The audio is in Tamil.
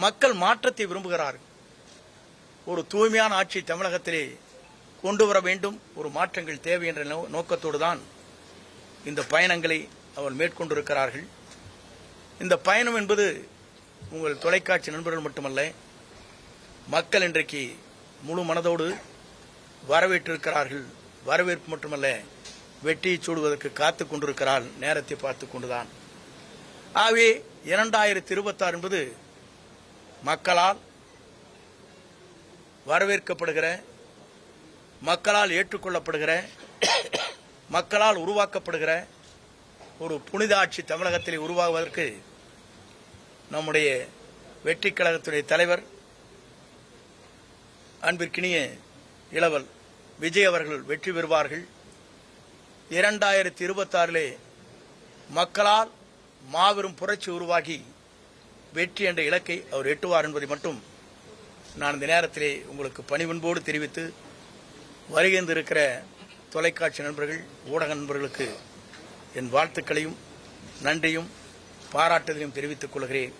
மக்கள் மாற்றத்தை விரும்புகிறார்கள். ஒரு தூய்மையான ஆட்சி தமிழகத்திலே கொண்டு வர வேண்டும், ஒரு மாற்றங்கள் தேவை என்ற நோக்கத்தோடு தான் இந்த பயணங்களை அவர் மேற்கொண்டிருக்கிறார்கள். இந்த பயணம் என்பது உங்கள் தொலைக்காட்சி நண்பர்கள் மட்டுமல்ல, மக்கள் இன்றைக்கு முழு மனதோடு வரவேற்றிருக்கிறார்கள். வரவேற்பு மட்டுமல்ல, வெற்றியை சூடுவதற்கு காத்துக் கொண்டிருக்கிறார், நேரத்தை பார்த்துக் கொண்டுதான். ஆகவே 2026 என்பது மக்களால் வரவேற்கப்படுகிற, மக்களால் ஏற்றுக்கொள்ளப்படுகிற, மக்களால் உருவாக்கப்படுகிற ஒரு புனித ஆட்சி தமிழகத்தில் உருவாகுவதற்கு நம்முடைய வெற்றி கழகத்துடைய தலைவர் அன்பிற்கினிய இளவல் விஜய் அவர்கள் வெற்றி பெறுவார்கள். 2026 மக்களால் மாபெரும் புரட்சி உருவாகி வெற்றி என்ற இலக்கை அவர் எட்டுவார் என்பதை மட்டும் நான் இந்த நேரத்திலே உங்களுக்கு பணிவன்போடு தெரிவித்து, வருகின்றிருக்கிற தொலைக்காட்சி நண்பர்கள், ஊடக நண்பர்களுக்கு என் வாழ்த்துக்களையும் நன்றியும் பாராட்டுதலையும் தெரிவித்துக் கொள்கிறேன்.